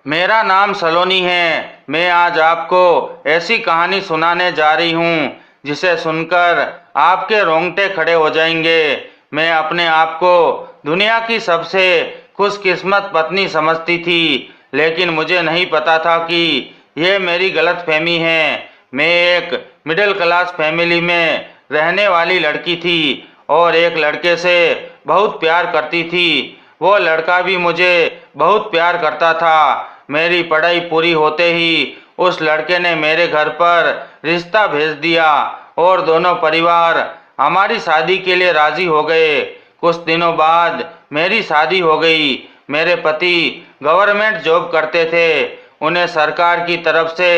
मेरा नाम सलोनी है। मैं आज आपको ऐसी कहानी सुनाने जा रही हूँ जिसे सुनकर आपके रोंगटे खड़े हो जाएंगे। मैं अपने आप को दुनिया की सबसे खुशकिस्मत पत्नी समझती थी, लेकिन मुझे नहीं पता था कि यह मेरी गलतफहमी है। मैं एक मिडिल क्लास फैमिली में रहने वाली लड़की थी और एक लड़के से बहुत प्यार करती थी। वो लड़का भी मुझे बहुत प्यार करता था। मेरी पढ़ाई पूरी होते ही उस लड़के ने मेरे घर पर रिश्ता भेज दिया और दोनों परिवार हमारी शादी के लिए राजी हो गए। कुछ दिनों बाद मेरी शादी हो गई। मेरे पति गवर्नमेंट जॉब करते थे। उन्हें सरकार की तरफ से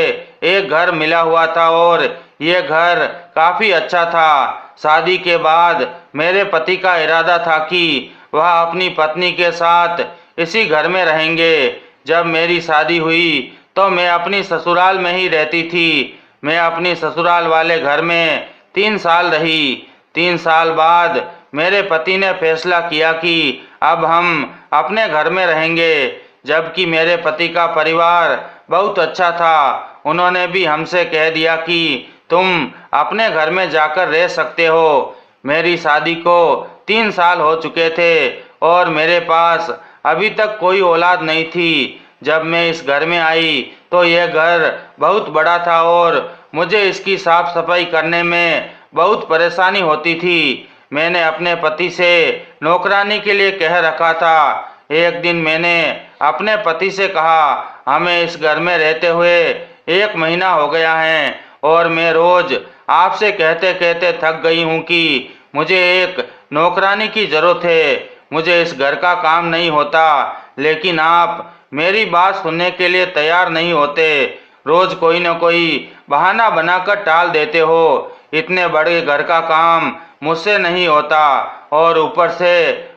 एक घर मिला हुआ था और ये घर काफ़ी अच्छा था। शादी के बाद मेरे पति का इरादा था कि वह अपनी पत्नी के साथ इसी घर में रहेंगे। जब मेरी शादी हुई तो मैं अपनी ससुराल में ही रहती थी। मैं अपनी ससुराल वाले घर में 3 साल रही। 3 साल बाद मेरे पति ने फैसला किया कि अब हम अपने घर में रहेंगे, जबकि मेरे पति का परिवार बहुत अच्छा था। उन्होंने भी हमसे कह दिया कि तुम अपने घर में जाकर रह सकते हो। मेरी शादी को 3 साल हो चुके थे और मेरे पास अभी तक कोई औलाद नहीं थी। जब मैं इस घर में आई तो यह घर बहुत बड़ा था और मुझे इसकी साफ सफाई करने में बहुत परेशानी होती थी। मैंने अपने पति से नौकरानी के लिए कह रखा था। एक दिन मैंने अपने पति से कहा, हमें इस घर में रहते हुए 1 महीना हो गया है और मैं रोज आपसे कहते कहते थक गई हूँ कि मुझे एक नौकरानी की ज़रूरत है। मुझे इस घर का काम नहीं होता, लेकिन आप मेरी बात सुनने के लिए तैयार नहीं होते। रोज कोई न कोई बहाना बनाकर टाल देते हो। इतने बड़े घर का काम मुझसे नहीं होता और ऊपर से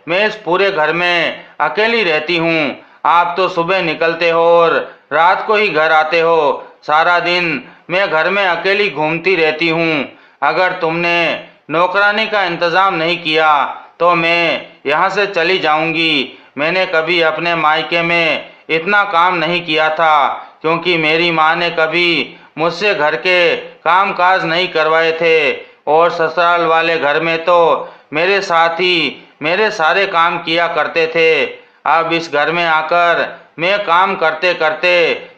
मैं इस पूरे घर में अकेली रहती हूँ। आप तो सुबह निकलते हो और रात को ही घर आते हो। सारा दिन मैं घर में अकेली घूमती रहती हूँ। अगर तुमने नौकरानी का इंतज़ाम नहीं किया तो मैं यहाँ से चली जाऊँगी। मैंने कभी अपने मायके में इतना काम नहीं किया था, क्योंकि मेरी माँ ने कभी मुझसे घर के काम काज नहीं करवाए थे और ससुराल वाले घर में तो मेरे साथ ही मेरे सारे काम किया करते थे। अब इस घर में आकर मैं काम करते करते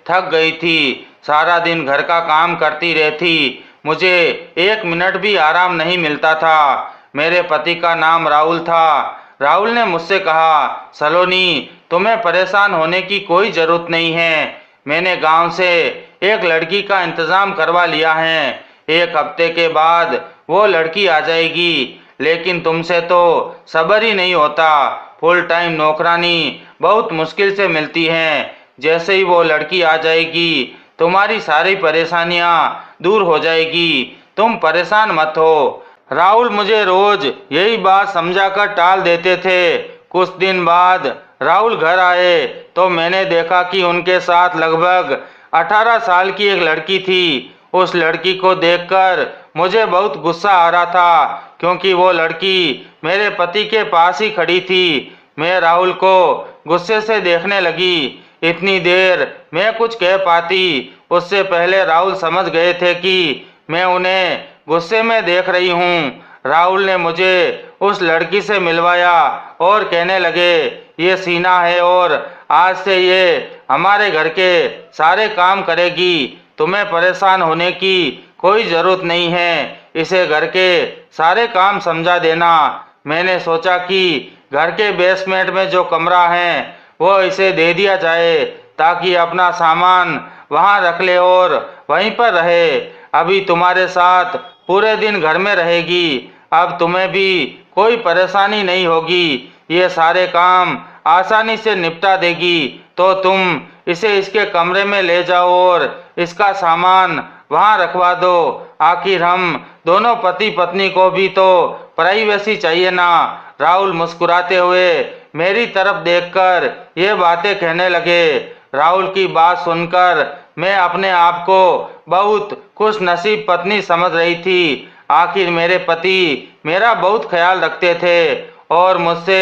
थक गई थी। सारा दिन घर का काम करती रहती। मुझे 1 मिनट भी आराम नहीं मिलता था। मेरे पति का नाम राहुल था। राहुल ने मुझसे कहा, सलोनी, तुम्हें परेशान होने की कोई ज़रूरत नहीं है। मैंने गांव से एक लड़की का इंतज़ाम करवा लिया है। 1 हफ्ते के बाद वो लड़की आ जाएगी, लेकिन तुमसे तो सब्र ही नहीं होता। फुल टाइम नौकरानी बहुत मुश्किल से मिलती हैं। जैसे ही वो लड़की आ जाएगी तुम्हारी सारी परेशानियां दूर हो जाएगी। तुम परेशान मत हो। राहुल मुझे रोज यही बात समझाकर टाल देते थे। कुछ दिन बाद राहुल घर आए तो मैंने देखा कि उनके साथ लगभग 18 साल की एक लड़की थी। उस लड़की को देखकर मुझे बहुत गुस्सा आ रहा था, क्योंकि वो लड़की मेरे पति के पास ही खड़ी थी। मैं राहुल को गुस्से से देखने लगी। इतनी देर मैं कुछ कह पाती उससे पहले राहुल समझ गए थे कि मैं उन्हें गुस्से में देख रही हूँ। राहुल ने मुझे उस लड़की से मिलवाया और कहने लगे, ये सीना है और आज से ये हमारे घर के सारे काम करेगी। तुम्हें परेशान होने की कोई ज़रूरत नहीं है। इसे घर के सारे काम समझा देना। मैंने सोचा कि घर के बेसमेंट में जो कमरा है वो इसे दे दिया जाए, ताकि अपना सामान वहाँ रख ले और वहीं पर रहे। अभी तुम्हारे साथ पूरे दिन घर में रहेगी। अब तुम्हें भी कोई परेशानी नहीं होगी। ये सारे काम आसानी से निपटा देगी। तो तुम इसे इसके कमरे में ले जाओ और इसका सामान वहाँ रखवा दो। आखिर हम दोनों पति पत्नी को भी तो प्राइवेसी चाहिए ना। राहुल मुस्कुराते हुए मेरी तरफ देखकर ये बातें कहने लगे। राहुल की बात सुनकर मैं अपने आप को बहुत खुश नसीब पत्नी समझ रही थी। आखिर मेरे पति मेरा बहुत ख्याल रखते थे और मुझसे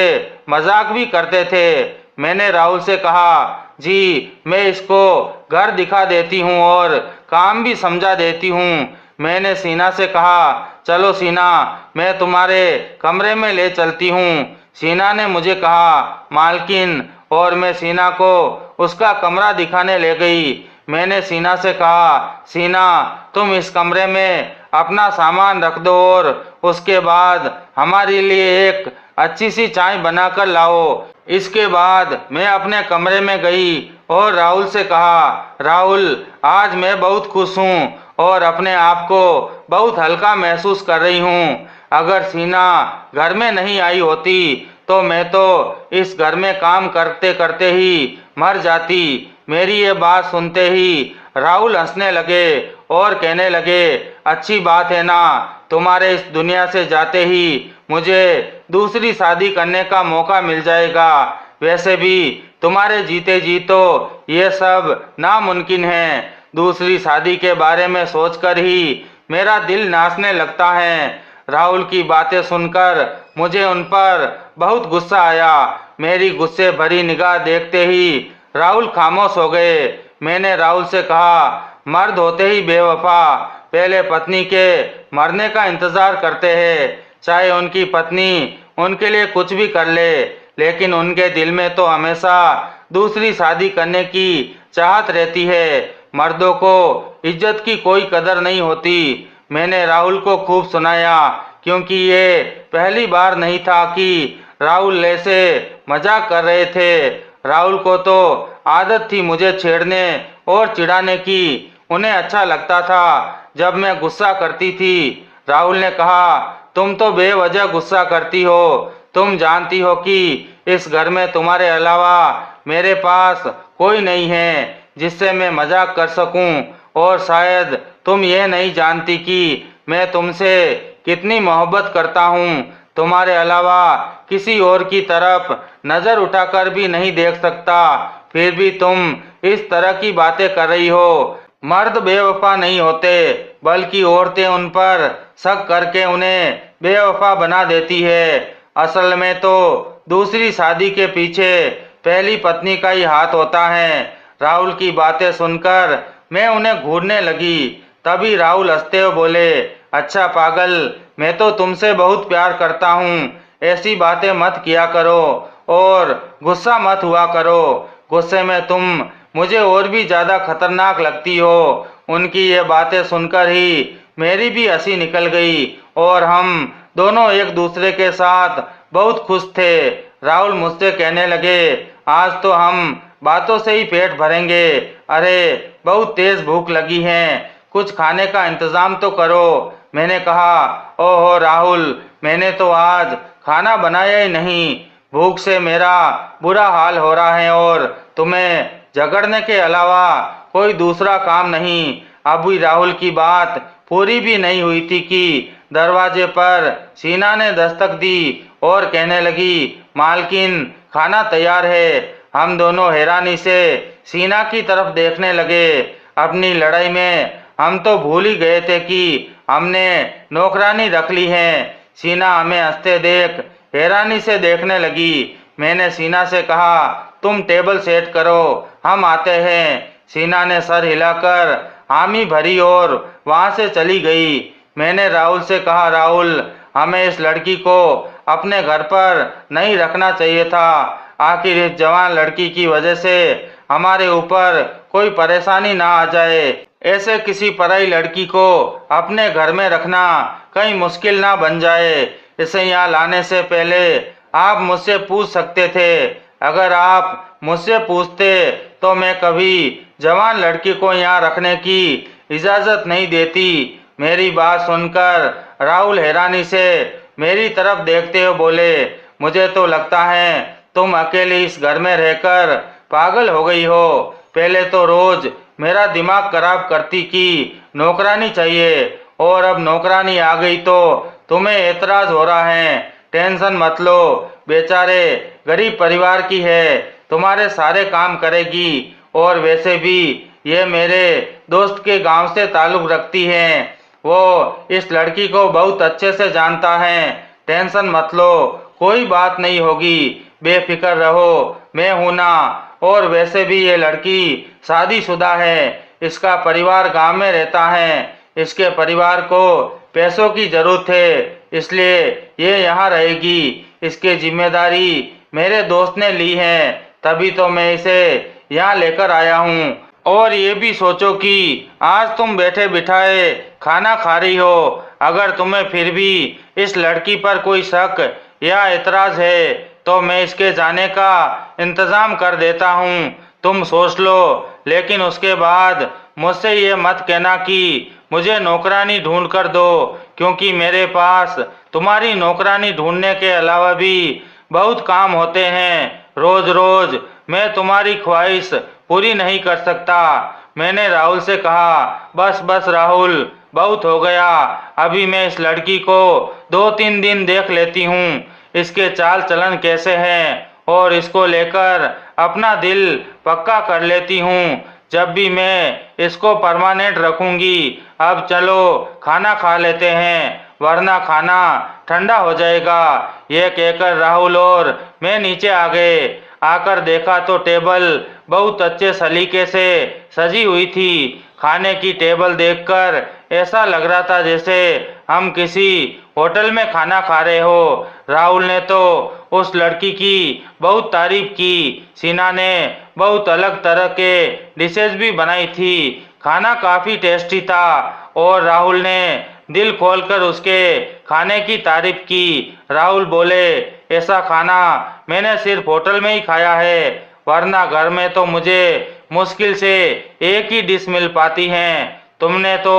मजाक भी करते थे। मैंने राहुल से कहा, जी, मैं इसको घर दिखा देती हूँ और काम भी समझा देती हूँ। मैंने सीना से कहा, चलो सीना, मैं तुम्हारे कमरे में ले चलती हूँ। सीना ने मुझे कहा, मालकिन, और मैं सीना को उसका कमरा दिखाने ले गई। मैंने सीना से कहा, सीना, तुम इस कमरे में अपना सामान रख दो और उसके बाद हमारे लिए एक अच्छी सी चाय बनाकर लाओ। इसके बाद मैं अपने कमरे में गई और राहुल से कहा, राहुल, आज मैं बहुत खुश हूँ और अपने आप को बहुत हल्का महसूस कर रही हूँ। अगर सीना घर में नहीं आई होती तो मैं तो इस घर में काम करते करते ही मर जाती। मेरी ये बात सुनते ही राहुल हंसने लगे और कहने लगे, अच्छी बात है ना, तुम्हारे इस दुनिया से जाते ही मुझे दूसरी शादी करने का मौका मिल जाएगा। वैसे भी तुम्हारे जीते जी तो ये सब नामुमकिन है। दूसरी शादी के बारे में सोचकर ही मेरा दिल नाचने लगता है। राहुल की बातें सुनकर मुझे उन पर बहुत गुस्सा आया। मेरी गुस्से भरी निगाह देखते ही राहुल खामोश हो गए। मैंने राहुल से कहा, मर्द होते ही बेवफा पहले पत्नी के मरने का इंतजार करते हैं, चाहे उनकी पत्नी उनके लिए कुछ भी कर ले, लेकिन उनके दिल में तो हमेशा दूसरी शादी करने की चाहत रहती है। मर्दों को इज्जत की कोई कदर नहीं होती। मैंने राहुल को खूब सुनाया, क्योंकि ये पहली बार नहीं था कि राहुल ऐसे मजाक कर रहे थे। राहुल को तो आदत थी मुझे छेड़ने और चिढ़ाने की। उन्हें अच्छा लगता था जब मैं गुस्सा करती थी। राहुल ने कहा, तुम तो बेवजह गुस्सा करती हो। तुम जानती हो कि इस घर में तुम्हारे अलावा मेरे पास कोई नहीं है जिससे मैं मजाक कर सकूं, और शायद तुम ये नहीं जानती कि मैं तुमसे कितनी मोहब्बत करता हूँ। तुम्हारे अलावा किसी और की तरफ नजर उठाकर भी नहीं देख सकता, फिर भी तुम इस तरह की बातें कर रही हो। मर्द बेवफा नहीं होते, बल्कि औरतें उन पर शक करके उन्हें बेवफा बना देती है। असल में तो दूसरी शादी के पीछे पहली पत्नी का ही हाथ होता है। राहुल की बातें सुनकर मैं उन्हें घूरने लगी। तभी राहुल हंसते हुए बोले, अच्छा पागल, मैं तो तुमसे बहुत प्यार करता हूँ। ऐसी बातें मत किया करो और गुस्सा मत हुआ करो। गुस्से में तुम मुझे और भी ज्यादा खतरनाक लगती हो। उनकी ये बातें सुनकर ही मेरी भी हंसी निकल गई और हम दोनों एक दूसरे के साथ बहुत खुश थे। राहुल मुझसे कहने लगे, आज तो हम बातों से ही पेट भरेंगे। अरे, बहुत तेज भूख लगी है, कुछ खाने का इंतजाम तो करो। मैंने कहा, ओहो राहुल, मैंने तो आज खाना बनाया ही नहीं। भूख से मेरा बुरा हाल हो रहा है और तुम्हें झगड़ने के अलावा कोई दूसरा काम नहीं। अभी राहुल की बात पूरी भी नहीं हुई थी कि दरवाजे पर सीना ने दस्तक दी और कहने लगी, मालकिन, खाना तैयार है। हम दोनों हैरानी से सीना की तरफ देखने लगे। अपनी लड़ाई में हम तो भूल ही गए थे कि हमने नौकरानी रख ली है। सीना हमें हंसते देख हैरानी से देखने लगी। मैंने सीना से कहा, तुम टेबल सेट करो, हम आते हैं। सीना ने सर हिलाकर हामी भरी और वहां से चली गई। मैंने राहुल से कहा, राहुल, हमें इस लड़की को अपने घर पर नहीं रखना चाहिए था। आखिर इस जवान लड़की की वजह से हमारे ऊपर कोई परेशानी ना आ जाए। ऐसे किसी पराई लड़की को अपने घर में रखना कहीं मुश्किल ना बन जाए। इसे यहाँ लाने से पहले आप मुझसे पूछ सकते थे। अगर आप मुझसे पूछते तो मैं कभी जवान लड़की को यहाँ रखने की इजाजत नहीं देती। मेरी बात सुनकर राहुल हैरानी से मेरी तरफ देखते हुए बोले, मुझे तो लगता है तुम अकेले इस घर में रहकर पागल हो गई हो। पहले तो रोज मेरा दिमाग खराब करती कि नौकरानी चाहिए, और अब नौकरानी आ गई तो तुम्हें एतराज हो रहा है। टेंशन मत लो, बेचारे गरीब परिवार की है, तुम्हारे सारे काम करेगी। और वैसे भी ये मेरे दोस्त के गांव से ताल्लुक रखती है, वो इस लड़की को बहुत अच्छे से जानता है। टेंशन मत लो, कोई बात नहीं होगी, बेफिक्र रहो, मैं हूं ना। और वैसे भी ये लड़की शादीशुदा है, इसका परिवार गांव में रहता है, इसके परिवार को पैसों की जरूरत है, इसलिए ये यहाँ रहेगी। इसकी जिम्मेदारी मेरे दोस्त ने ली है, तभी तो मैं इसे यहाँ लेकर आया हूँ। और ये भी सोचो कि आज तुम बैठे बिठाए खाना खा रही हो, अगर तुम्हें फिर भी इस लड़की पर कोई शक या एतराज है तो मैं इसके जाने का इंतजाम कर देता हूँ। तुम सोच लो, लेकिन उसके बाद मुझसे ये मत कहना कि मुझे नौकरानी ढूंढ कर दो, क्योंकि मेरे पास तुम्हारी नौकरानी ढूंढने के अलावा भी बहुत काम होते हैं। रोज रोज मैं तुम्हारी ख्वाहिश पूरी नहीं कर सकता। मैंने राहुल से कहा, बस बस राहुल, बहुत हो गया, अभी मैं इस लड़की को 2-3 दिन देख लेती हूँ, इसके चाल चलन कैसे हैं, और इसको लेकर अपना दिल पक्का कर लेती हूँ। जब भी मैं इसको परमानेंट रखूंगी। अब चलो खाना खा लेते हैं, वरना खाना ठंडा हो जाएगा। ये कहकर राहुल और मैं नीचे आ गए। आकर देखा तो टेबल बहुत अच्छे सलीके से सजी हुई थी। खाने की टेबल देखकर ऐसा लग रहा था जैसे हम किसी होटल में खाना खा रहे हो। राहुल ने तो उस लड़की की बहुत तारीफ की। सीना ने बहुत अलग तरह के डिशेज भी बनाई थी। खाना काफी टेस्टी था और राहुल ने दिल खोलकर उसके खाने की तारीफ की। राहुल बोले, ऐसा खाना मैंने सिर्फ होटल में ही खाया है, वरना घर में तो मुझे मुश्किल से एक ही डिश मिल पाती हैं। तुमने तो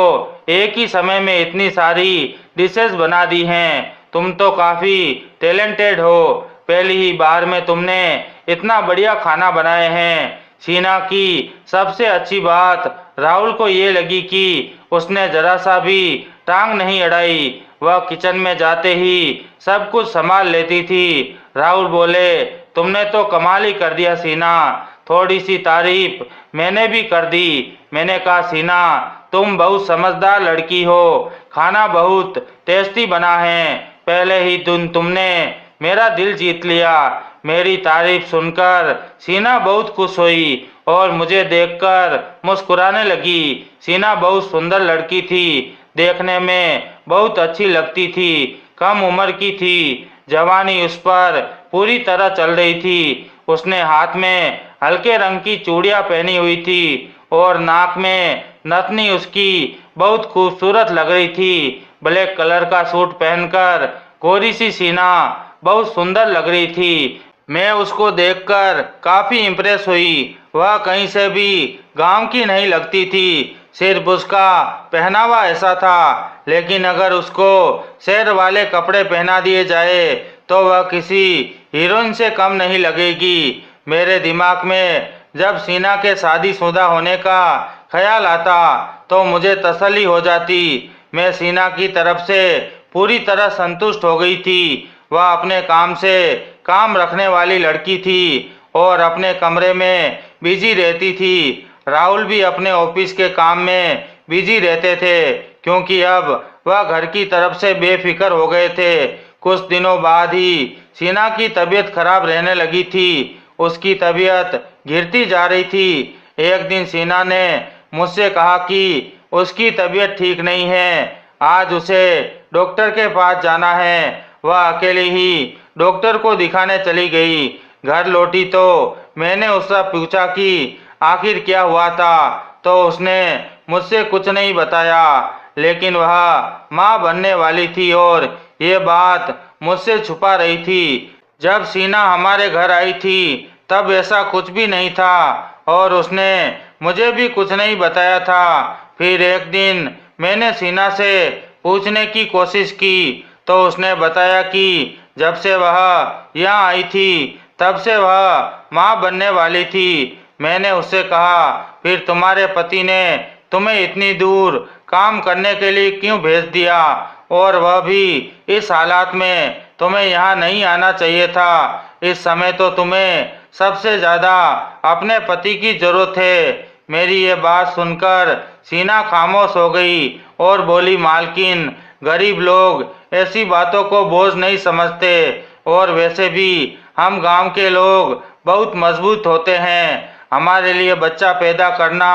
एक ही समय में इतनी सारी डिशेस बना दी हैं। तुम तो काफी टैलेंटेड हो। पहली ही बार में तुमने इतना बढ़िया खाना बनाए हैं। शीना की सबसे अच्छी बात राहुल को ये लगी कि उसने जरा सा भी टांग नहीं अड़ाई। वह किचन में जाते ही सब कुछ संभाल लेती थी। राहुल बोले, तुमने तो कमाल ही कर दिया शीना। थोड़ी सी तारीफ मैंने भी कर दी। मैंने कहा, शीना तुम बहुत समझदार लड़की हो, खाना बहुत टेस्टी बना है। पहले ही तुमने मेरा दिल जीत लिया। मेरी तारीफ सुनकर शीना बहुत खुश हुई और मुझे देखकर मुस्कुराने लगी। शीना बहुत सुंदर लड़की थी, देखने में बहुत अच्छी लगती थी। कम उम्र की थी, जवानी उस पर पूरी तरह चल रही थी। उसने हाथ में हल्के रंग की चूड़ियां पहनी हुई थी और नाक में नथनी उसकी बहुत खूबसूरत लग रही थी। ब्लैक कलर का सूट पहनकर गोरी सी शीना बहुत सुंदर लग रही थी। मैं उसको देखकर काफी इम्प्रेस हुई। वह कहीं से भी गांव की नहीं लगती थी, सिर्फ उसका पहनावा ऐसा था। लेकिन अगर उसको शहर वाले कपड़े पहना दिए जाए तो वह किसी हीरोइन से कम नहीं लगेगी। मेरे दिमाग में जब शीना के शादीशुदा होने का ख्याल आता तो मुझे तसल्ली हो जाती। मैं शीना की तरफ से पूरी तरह संतुष्ट हो गई थी। वह अपने काम से काम रखने वाली लड़की थी और अपने कमरे में बिजी रहती थी। राहुल भी अपने ऑफिस के काम में बिजी रहते थे, क्योंकि अब वह घर की तरफ से बेफिक्र हो गए थे। कुछ दिनों बाद ही शीना की तबीयत खराब रहने लगी थी। उसकी तबीयत गिरती जा रही थी। एक दिन शीना ने मुझसे कहा कि उसकी तबीयत ठीक नहीं है, आज उसे डॉक्टर के पास जाना है। वह अकेली ही डॉक्टर को दिखाने चली गई। घर लौटी तो मैंने उससे पूछा कि आखिर क्या हुआ था, तो उसने मुझसे कुछ नहीं बताया। लेकिन वह माँ बनने वाली थी और ये बात मुझसे छुपा रही थी। जब शीना हमारे घर आई थी तब ऐसा कुछ भी नहीं था और उसने मुझे भी कुछ नहीं बताया था। फिर एक दिन मैंने शीना से पूछने की कोशिश की तो उसने बताया कि जब से वह यहाँ आई थी तब से वह माँ बनने वाली थी। मैंने उससे कहा, फिर तुम्हारे पति ने तुम्हें इतनी दूर काम करने के लिए क्यों भेज दिया, और वह भी इस हालात में? तुम्हें यहाँ नहीं आना चाहिए था। इस समय तो तुम्हें सबसे ज़्यादा अपने पति की जरूरत है। मेरी ये बात सुनकर शीना खामोश हो गई और बोली, मालकिन, गरीब लोग ऐसी बातों को बोझ नहीं समझते, और वैसे भी हम गांव के लोग बहुत मजबूत होते हैं। हमारे लिए बच्चा पैदा करना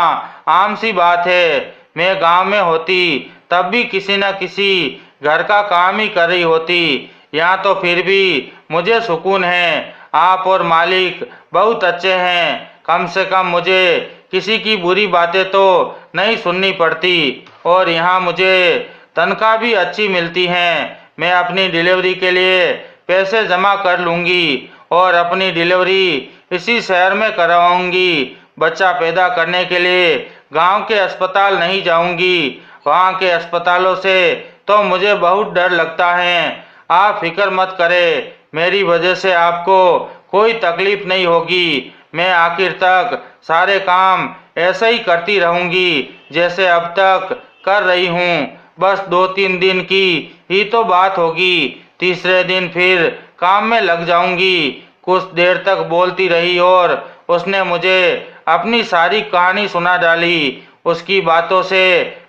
आम सी बात है। मैं गांव में होती तब भी किसी न किसी घर का काम ही कर रही होती। यहाँ तो फिर भी मुझे सुकून है। आप और मालिक बहुत अच्छे हैं। कम से कम मुझे किसी की बुरी बातें तो नहीं सुननी पड़ती और यहाँ मुझे तनख्वाह भी अच्छी मिलती है। मैं अपनी डिलीवरी के लिए पैसे जमा कर लूँगी और अपनी डिलीवरी इसी शहर में करवाऊंगी। बच्चा पैदा करने के लिए गांव के अस्पताल नहीं जाऊंगी। वहां के अस्पतालों से तो मुझे बहुत डर लगता है। आप फिक्र मत करें, मेरी वजह से आपको कोई तकलीफ नहीं होगी। मैं आखिर तक सारे काम ऐसे ही करती रहूंगी जैसे अब तक कर रही हूँ। बस 2-3 दिन की ही तो बात होगी, तीसरे दिन फिर काम में लग जाऊंगी। कुछ देर तक बोलती रही और उसने मुझे अपनी सारी कहानी सुना डाली। उसकी बातों से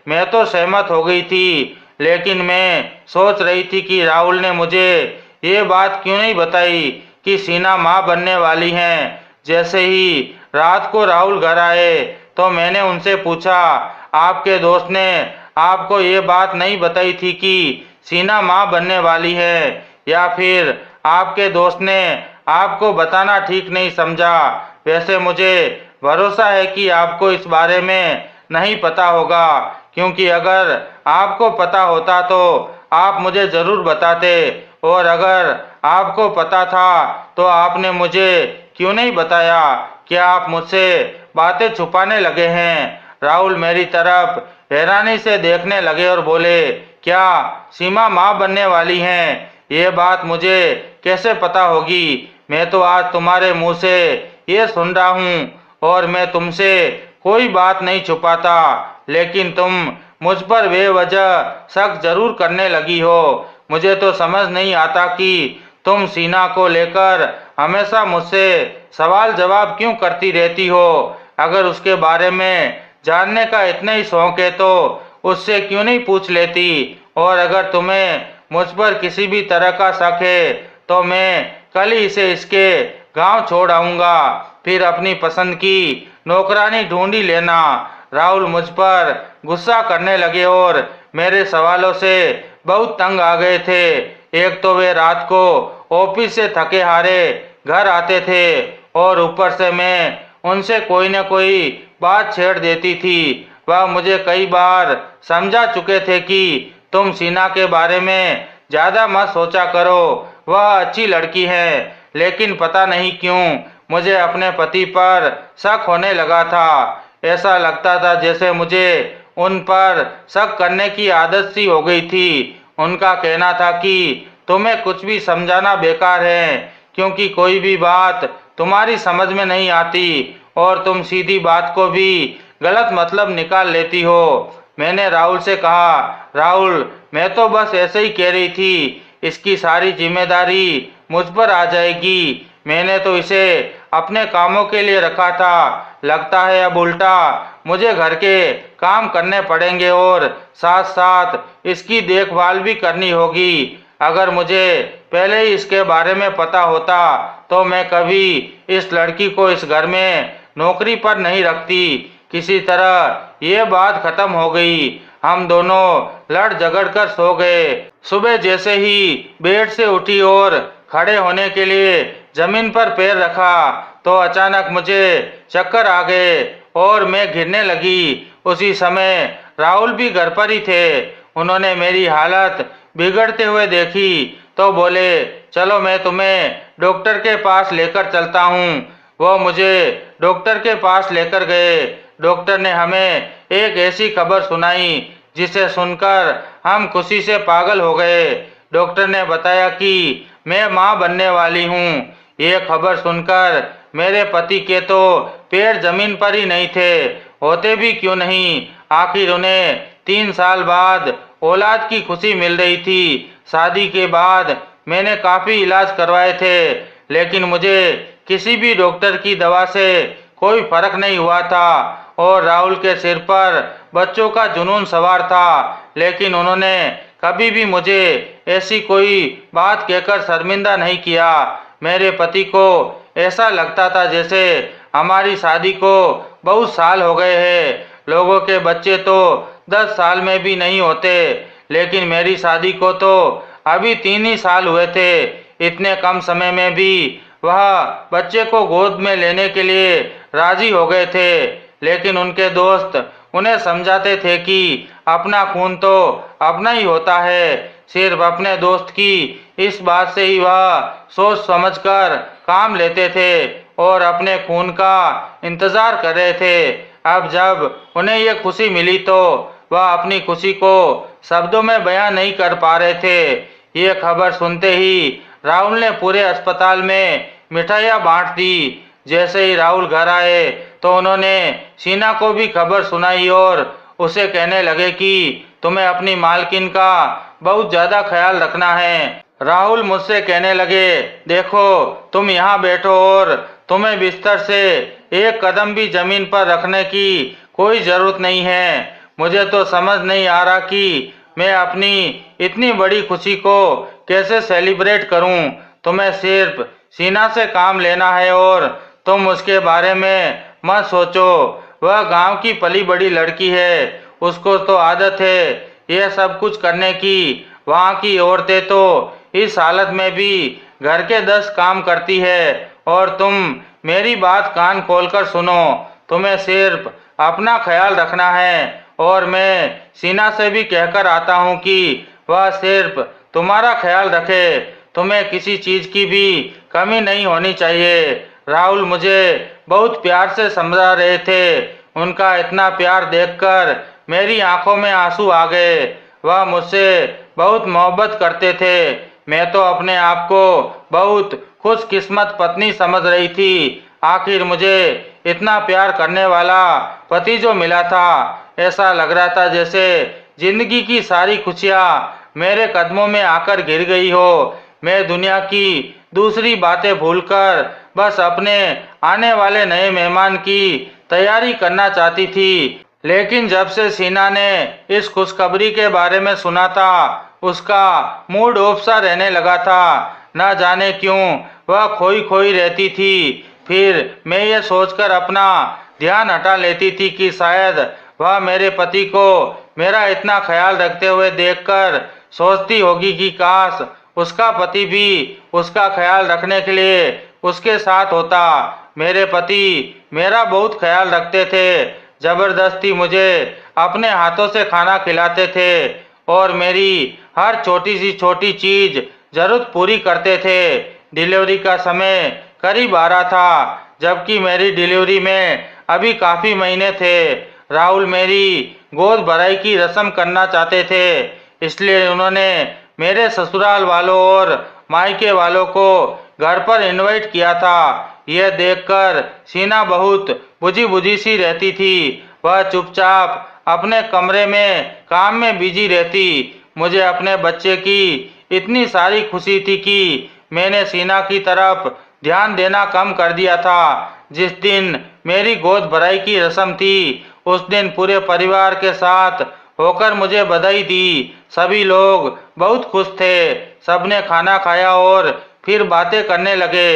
मैं तो सहमत हो गई थी, लेकिन मैं सोच रही थी कि राहुल ने मुझे ये बात क्यों नहीं बताई कि सीना माँ बनने वाली हैं। जैसे ही रात को राहुल घर आए तो मैंने उनसे पूछा, आपके दोस्त ने आपको ये बात नहीं बताई थी कि सीना माँ बनने वाली है, या फिर आपके दोस्त ने आपको बताना ठीक नहीं समझा? वैसे मुझे भरोसा है कि आपको इस बारे में नहीं पता होगा, क्योंकि अगर आपको पता होता तो आप मुझे ज़रूर बताते, और अगर आपको पता था तो आपने मुझे क्यों नहीं बताया? क्या आप मुझसे बातें छुपाने लगे हैं? राहुल मेरी तरफ हैरानी से देखने लगे और बोले, क्या सीमा माँ बनने वाली हैं? ये बात मुझे कैसे पता होगी? मैं तो आज तुम्हारे मुंह से ये सुन रहा हूँ और मैं तुमसे कोई बात नहीं छुपाता, लेकिन तुम मुझ पर बेवजह शक जरूर करने लगी हो। मुझे तो समझ नहीं आता कि तुम सीना को लेकर हमेशा मुझसे सवाल जवाब क्यों करती रहती हो। अगर उसके बारे में जानने का इतना ही शौक है तो उससे क्यों नहीं पूछ लेती? और अगर तुम्हें मुझ पर किसी भी तरह का शक है तो मैं कल ही इसे इसके गांव छोड़ आऊंगा, फिर अपनी पसंद की नौकरानी ढूंढी लेना। राहुल मुझ पर गुस्सा करने लगे और मेरे सवालों से बहुत तंग आ गए थे। एक तो वे रात को ऑफिस से थके हारे घर आते थे और ऊपर से मैं उनसे कोई न कोई बात छेड़ देती थी। वह मुझे कई बार समझा चुके थे कि तुम सीना के बारे में ज़्यादा मत सोचा करो, वह अच्छी लड़की है। लेकिन पता नहीं क्यों मुझे अपने पति पर शक होने लगा था। ऐसा लगता था जैसे मुझे उन पर शक करने की आदत सी हो गई थी। उनका कहना था कि तुम्हें कुछ भी समझाना बेकार है, क्योंकि कोई भी बात तुम्हारी समझ में नहीं आती और तुम सीधी बात को भी गलत मतलब निकाल लेती हो। मैंने राहुल से कहा, राहुल मैं तो बस ऐसे ही कह रही थी, इसकी सारी जिम्मेदारी मुझ पर आ जाएगी। मैंने तो इसे अपने कामों के लिए रखा था, लगता है अब उल्टा मुझे घर के काम करने पड़ेंगे और साथ साथ इसकी देखभाल भी करनी होगी। अगर मुझे पहले ही इसके बारे में पता होता तो मैं कभी इस लड़की को इस घर में नौकरी पर नहीं रखती। किसी तरह ये बात खत्म हो गई। हम दोनों लड़ झगड़ कर सो गए। सुबह जैसे ही बेड से उठी और खड़े होने के लिए जमीन पर पैर रखा तो अचानक मुझे चक्कर आ गए और मैं गिरने लगी। उसी समय राहुल भी घर पर ही थे। उन्होंने मेरी हालत बिगड़ते हुए देखी तो बोले, चलो मैं तुम्हें डॉक्टर के पास लेकर चलता हूँ। वो मुझे डॉक्टर के पास लेकर गए। डॉक्टर ने हमें एक ऐसी खबर सुनाई जिसे सुनकर हम खुशी से पागल हो गए। डॉक्टर ने बताया कि मैं माँ बनने वाली हूँ। ये खबर सुनकर मेरे पति के तो पैर जमीन पर ही नहीं थे। होते भी क्यों नहीं, आखिर उन्हें 3 साल बाद औलाद की खुशी मिल रही थी। शादी के बाद मैंने काफ़ी इलाज करवाए थे, लेकिन मुझे किसी भी डॉक्टर की दवा से कोई फर्क नहीं हुआ था और राहुल के सिर पर बच्चों का जुनून सवार था। लेकिन उन्होंने कभी भी मुझे ऐसी कोई बात कहकर शर्मिंदा नहीं किया। मेरे पति को ऐसा लगता था जैसे हमारी शादी को बहुत साल हो गए हैं। लोगों के बच्चे तो 10 साल में भी नहीं होते, लेकिन मेरी शादी को तो अभी 3 ही साल हुए थे। इतने कम समय में भी वह बच्चे को गोद में लेने के लिए राजी हो गए थे। लेकिन उनके दोस्त उन्हें समझाते थे कि अपना खून तो अपना ही होता है। सिर्फ अपने दोस्त की इस बात से ही वह सोच समझकर काम लेते थे और अपने खून का इंतजार कर रहे थे। अब जब उन्हें ये खुशी मिली तो वह अपनी खुशी को शब्दों में बयां नहीं कर पा रहे थे। ये खबर सुनते ही राहुल ने पूरे अस्पताल में मिठाइयाँ बांट दी। जैसे ही राहुल घर आए तो उन्होंने शीना को भी खबर सुनाई और उसे कहने लगे कि तुम्हें अपनी मालकिन का बहुत ज़्यादा ख्याल रखना है। राहुल मुझसे कहने लगे, देखो तुम यहाँ बैठो और तुम्हें बिस्तर से एक कदम भी जमीन पर रखने की कोई ज़रूरत नहीं है। मुझे तो समझ नहीं आ रहा कि मैं अपनी इतनी बड़ी खुशी को कैसे सेलिब्रेट करूं। तुम्हें सिर्फ शीना से काम लेना है और तुम उसके बारे में मत सोचो। वह गांव की पली बड़ी लड़की है, उसको तो आदत है यह सब कुछ करने की। वहाँ की औरतें तो इस हालत में भी घर के 10 काम करती है और तुम मेरी बात कान खोलकर सुनो। तुम्हें सिर्फ अपना ख्याल रखना है और मैं शीना से भी कहकर आता हूँ कि वह सिर्फ तुम्हारा ख्याल रखे। तुम्हें किसी चीज़ की भी कमी नहीं होनी चाहिए। राहुल मुझे बहुत प्यार से समझा रहे थे। उनका इतना प्यार देखकर मेरी आंखों में आंसू आ गए। वह मुझसे बहुत मोहब्बत करते थे। मैं तो अपने आप को बहुत खुशकिस्मत पत्नी समझ रही थी। आखिर मुझे इतना प्यार करने वाला पति जो मिला था, ऐसा लग रहा था जैसे जिंदगी की सारी खुशियाँ मेरे कदमों में आकर गिर गई हो। मैं दुनिया की दूसरी बातें भूलकर बस अपने आने वाले नए मेहमान की तैयारी करना चाहती थी। लेकिन जब से शीना ने इस खुशखबरी के बारे में सुना था, उसका मूड ऑफ सा रहने लगा था। न जाने क्यों वह खोई खोई रहती थी। फिर मैं ये सोचकर अपना ध्यान हटा लेती थी कि शायद वह मेरे पति को मेरा इतना ख्याल रखते हुए देखकर सोचती होगी कि काश उसका पति भी उसका ख्याल रखने के लिए उसके साथ होता। मेरे पति मेरा बहुत ख्याल रखते थे, जबरदस्ती मुझे अपने हाथों से खाना खिलाते थे और मेरी हर छोटी सी छोटी चीज जरूरत पूरी करते थे। डिलीवरी का समय करीब आ रहा था, जबकि मेरी डिलीवरी में अभी काफ़ी महीने थे। राहुल मेरी गोद भराई की रस्म करना चाहते थे, इसलिए उन्होंने मेरे ससुराल वालों और मायके वालों को घर पर इनवाइट किया था। यह देखकर शीना बहुत बुझी बुझी सी रहती थी। वह चुपचाप अपने कमरे में काम में बिजी रहती। मुझे अपने बच्चे की इतनी सारी खुशी थी कि मैंने शीना की तरफ ध्यान देना कम कर दिया था। जिस दिन मेरी गोद भराई की रस्म थी, उस दिन पूरे परिवार के साथ होकर मुझे बधाई दी। सभी लोग बहुत खुश थे। सबने खाना खाया और फिर बातें करने लगे।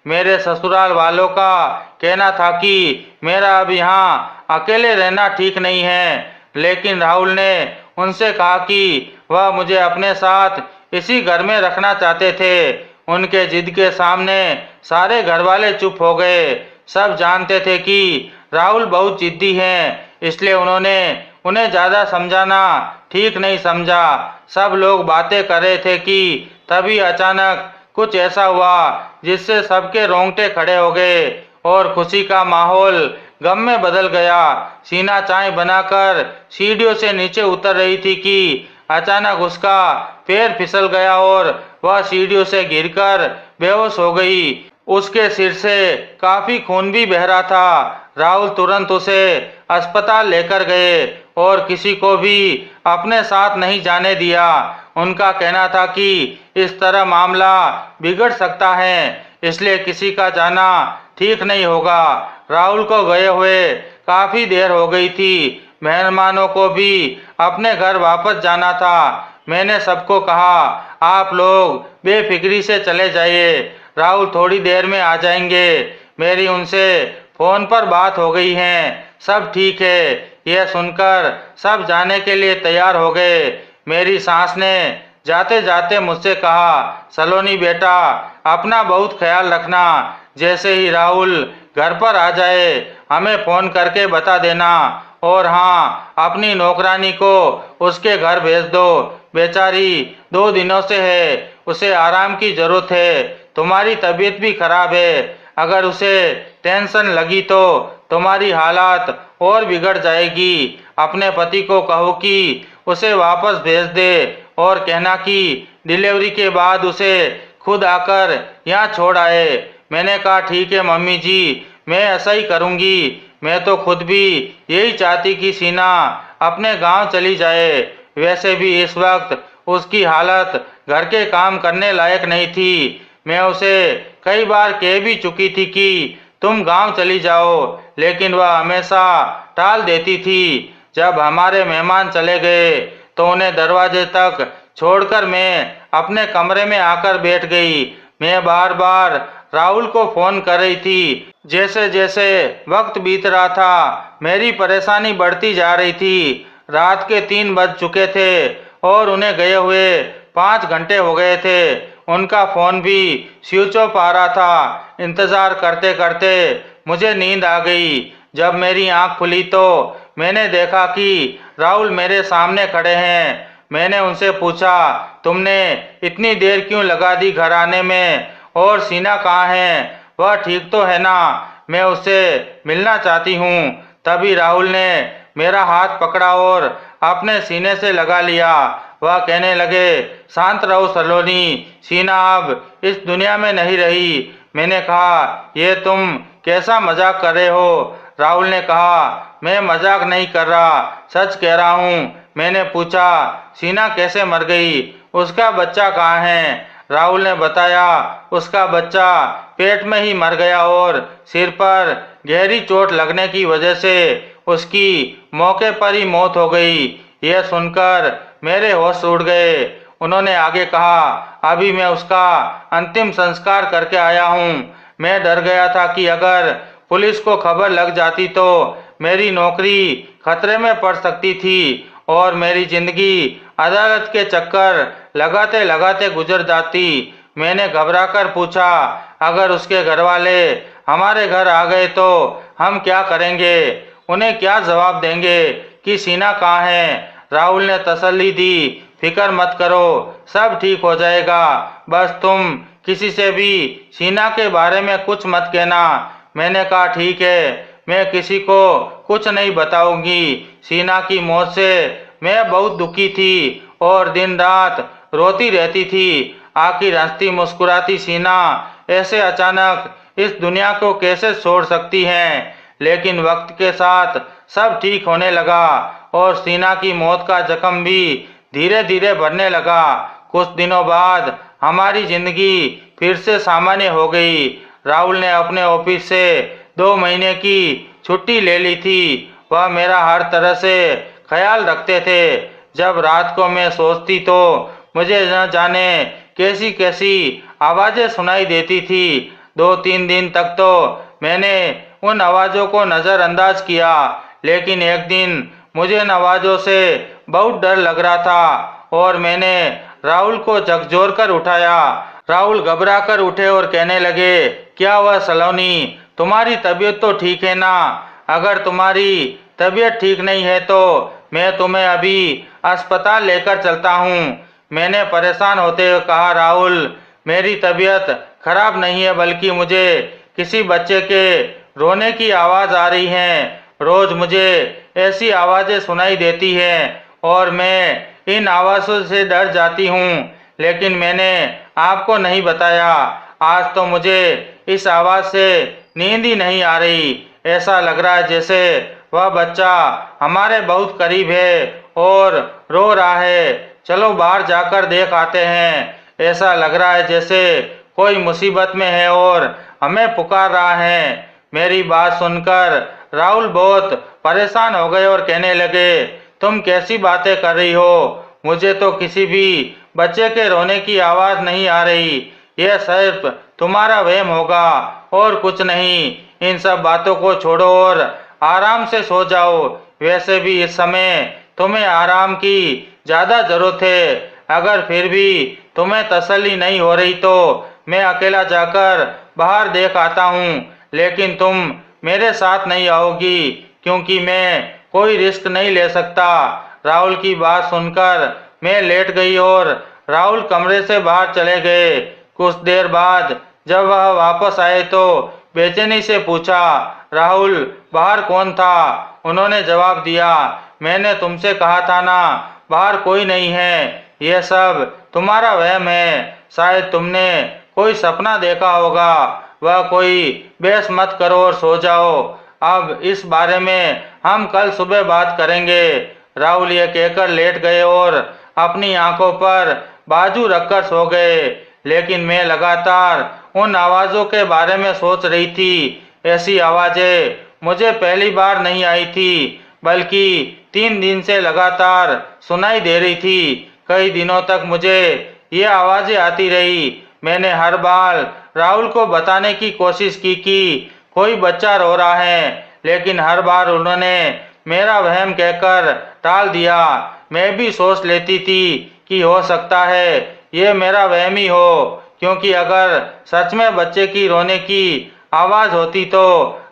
मेरे ससुराल वालों का कहना था कि मेरा अब यहाँ अकेले रहना ठीक नहीं है, लेकिन राहुल ने उनसे कहा कि वह मुझे अपने साथ इसी घर में रखना चाहते थे। उनके जिद के सामने सारे घर वाले चुप हो गए। सब जानते थे कि राहुल बहुत जिद्दी हैं, इसलिए उन्होंने उन्हें ज़्यादा समझाना ठीक नहीं समझा। सब लोग बातें कर रहे थे कि तभी अचानक कुछ ऐसा हुआ जिससे सबके रोंगटे खड़े हो गए और खुशी का माहौल गम में बदल गया। शीना चाय बनाकर सीढ़ियों से नीचे उतर रही थी कि अचानक उसका पैर फिसल गया और वह सीढ़ियों से गिरकर बेहोश हो गई। उसके सिर से काफी खून भी बह रहा था। राहुल तुरंत उसे अस्पताल लेकर गए और किसी को भी अपने साथ नहीं जाने दिया। उनका कहना था कि इस तरह मामला बिगड़ सकता है, इसलिए किसी का जाना ठीक नहीं होगा। राहुल को गए हुए काफी देर हो गई थी। मेहमानों को भी अपने घर वापस जाना था। मैंने सबको कहा, आप लोग बेफिक्री से चले जाइए। राहुल थोड़ी देर में आ जाएंगे। मेरी उनसे फोन पर बात हो गई है, सब ठीक है। यह सुनकर सब जाने के लिए तैयार हो गए। मेरी सास ने जाते जाते मुझसे कहा, सलोनी बेटा, अपना बहुत ख्याल रखना। जैसे ही राहुल घर पर आ जाए हमें फोन करके बता देना। और हाँ, अपनी नौकरानी को उसके घर भेज दो। बेचारी 2 दिनों से है, उसे आराम की जरूरत है। तुम्हारी तबीयत भी खराब है, अगर उसे टेंशन लगी तो तुम्हारी हालत और बिगड़ जाएगी। अपने पति को कहो कि उसे वापस भेज दे और कहना कि डिलीवरी के बाद उसे खुद आकर यहाँ छोड़ आए। मैंने कहा ठीक है मम्मी जी, मैं ऐसा ही करूँगी। मैं तो खुद भी यही चाहती कि सीना अपने गांव चली जाए। वैसे भी इस वक्त उसकी हालत घर के काम करने लायक नहीं थी। मैं उसे कई बार कह भी चुकी थी कि तुम गांव चली जाओ, लेकिन वह हमेशा टाल देती थी। जब हमारे मेहमान चले गए तो उन्हें दरवाजे तक छोड़कर मैं अपने कमरे में आकर बैठ गई। मैं बार बार राहुल को फोन कर रही थी। जैसे जैसे वक्त बीत रहा था मेरी परेशानी बढ़ती जा रही थी। रात के 3 बज चुके थे और उन्हें गए हुए 5 घंटे हो गए थे। उनका फोन भी स्विच ऑफ आ रहा था। इंतजार करते करते मुझे नींद आ गई। जब मेरी आंख खुली तो मैंने देखा कि राहुल मेरे सामने खड़े हैं। मैंने उनसे पूछा, तुमने इतनी देर क्यों लगा दी घर आने में, और सीना कहाँ है, वह ठीक तो है ना? मैं उससे मिलना चाहती हूँ। तभी राहुल ने मेरा हाथ पकड़ा और अपने सीने से लगा लिया। वह कहने लगे, शांत रहो सलोनी, सीना अब इस दुनिया में नहीं रही। मैंने कहा, ये तुम कैसा मजाक कर रहे हो? राहुल ने कहा, मैं मजाक नहीं कर रहा, सच कह रहा हूँ। मैंने पूछा, सीना कैसे मर गई, उसका बच्चा कहाँ है? राहुल ने बताया, उसका बच्चा पेट में ही मर गया और सिर पर गहरी चोट लगने की वजह से उसकी मौके पर ही मौत हो गई। यह सुनकर मेरे होश उड़ गए। उन्होंने आगे कहा, अभी मैं उसका अंतिम संस्कार करके आया हूँ। मैं डर गया था कि अगर पुलिस को खबर लग जाती तो मेरी नौकरी खतरे में पड़ सकती थी और मेरी जिंदगी अदालत के चक्कर लगाते लगाते गुजर जाती। मैंने घबराकर पूछा, अगर उसके घर वाले हमारे घर आ गए तो हम क्या करेंगे? उन्हें क्या जवाब देंगे कि सीना कहाँ है? राहुल ने तसल्ली दी, फिक्र मत करो, सब ठीक हो जाएगा। बस तुम किसी से भी सीना के बारे में कुछ मत कहना। मैंने कहा ठीक है, मैं किसी को कुछ नहीं बताऊंगी। सीना की मौत से मैं बहुत दुखी थी और दिन रात रोती रहती थी। आखिर हंसती मुस्कुराती सीना ऐसे अचानक इस दुनिया को कैसे छोड़ सकती हैं? लेकिन वक्त के साथ सब ठीक होने लगा और सीना की मौत का जख्म भी धीरे धीरे बढ़ने लगा। कुछ दिनों बाद हमारी जिंदगी फिर से सामान्य हो गई। राहुल ने अपने ऑफिस से 2 महीने की छुट्टी ले ली थी। वह मेरा हर तरह से ख्याल रखते थे। जब रात को मैं सोचती तो मुझे न जाने कैसी कैसी आवाज़ें सुनाई देती थी। 2-3 दिन तक तो मैंने उन आवाज़ों को नज़रअंदाज किया, लेकिन एक दिन मुझे इन आवाज़ों से बहुत डर लग रहा था और मैंने राहुल को झकझोर कर उठाया। राहुल घबरा कर उठे और कहने लगे, क्या हुआ सलोनी, तुम्हारी तबीयत तो ठीक है ना? अगर तुम्हारी तबीयत ठीक नहीं है तो मैं तुम्हें अभी अस्पताल लेकर चलता हूँ। मैंने परेशान होते हुए कहा, राहुल, मेरी तबीयत खराब नहीं है, बल्कि मुझे किसी बच्चे के रोने की आवाज़ आ रही है। रोज मुझे ऐसी आवाज़ें सुनाई देती हैं और मैं इन आवाज़ों से डर जाती हूँ, लेकिन मैंने आपको नहीं बताया। आज तो मुझे इस आवाज़ से नींद ही नहीं आ रही। ऐसा लग रहा है जैसे वह बच्चा हमारे बहुत करीब है और रो रहा है। चलो बाहर जाकर देख आते हैं। ऐसा लग रहा है जैसे कोई मुसीबत में है और हमें पुकार रहा है। मेरी बात सुनकर राहुल बहुत परेशान हो गए और कहने लगे, तुम कैसी बातें कर रही हो? मुझे तो किसी भी बच्चे के रोने की आवाज़ नहीं आ रही। यह सिर्फ तुम्हारा वहम होगा और कुछ नहीं। इन सब बातों को छोड़ो और आराम से सो जाओ। वैसे भी इस समय तुम्हें आराम की ज्यादा जरूरत है। अगर फिर भी तुम्हें तसल्ली नहीं हो रही तो मैं अकेला जाकर बाहर देख आता हूँ, लेकिन तुम मेरे साथ नहीं आओगी क्योंकि मैं कोई रिस्क नहीं ले सकता। राहुल की बात सुनकर मैं लेट गई और राहुल कमरे से बाहर चले गए। कुछ देर बाद जब वह वापस आए तो बेचैनी से पूछा, राहुल बाहर कौन था? उन्होंने जवाब दिया, मैंने तुमसे कहा था ना, बाहर कोई नहीं है। यह सब तुम्हारा वहम है। शायद तुमने कोई सपना देखा होगा। वह कोई बहस मत करो और सो जाओ। अब इस बारे में हम कल सुबह बात करेंगे। राहुल ये कहकर लेट गए और अपनी आंखों पर बाजू रखकर सो गए। लेकिन मैं लगातार उन आवाजों के बारे में सोच रही थी। ऐसी आवाजें मुझे पहली बार नहीं आई थी, बल्कि 3 दिन से लगातार सुनाई दे रही थी। कई दिनों तक मुझे ये आवाजें आती रही। मैंने हर बार राहुल को बताने की कोशिश की कि कोई बच्चा रो रहा है, लेकिन हर बार उन्होंने मेरा वहम कहकर टाल दिया। मैं भी सोच लेती थी कि हो सकता है ये मेरा वहम ही हो, क्योंकि अगर सच में बच्चे की रोने की आवाज होती तो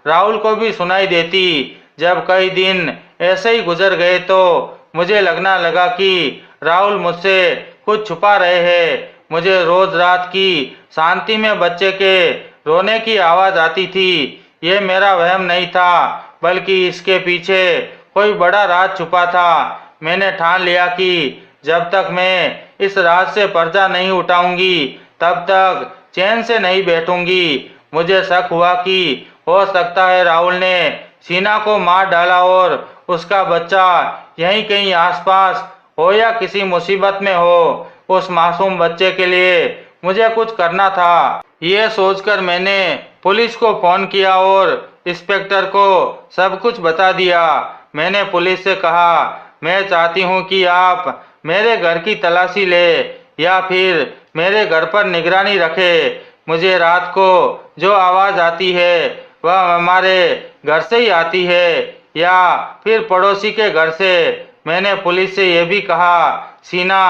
राहुल को भी सुनाई देती। जब कई दिन ऐसे ही गुजर गए तो मुझे लगना लगा कि राहुल मुझसे कुछ छुपा रहे हैं। मुझे रोज रात की शांति में बच्चे के रोने की आवाज आती थी। ये मेरा वहम नहीं था, बल्कि इसके पीछे कोई बड़ा राज छुपा था। मैंने ठान लिया कि जब तक मैं इस राज से पर्दा नहीं उठाऊंगी तब तक चैन से नहीं बैठूंगी। मुझे शक हुआ कि हो सकता है राहुल ने सीना को मार डाला और उसका बच्चा यहीं कहीं आसपास हो या किसी मुसीबत में हो। उस मासूम बच्चे के लिए मुझे कुछ करना था। ये सोचकर मैंने पुलिस को फोन किया और इंस्पेक्टर को सब कुछ बता दिया। मैंने पुलिस से कहा, मैं चाहती हूँ कि आप मेरे घर की तलाशी ले या फिर मेरे घर पर निगरानी रखे। मुझे रात को जो आवाज आती है वह हमारे घर से ही आती है या फिर पड़ोसी के घर से। मैंने पुलिस से यह भी कहा, सीना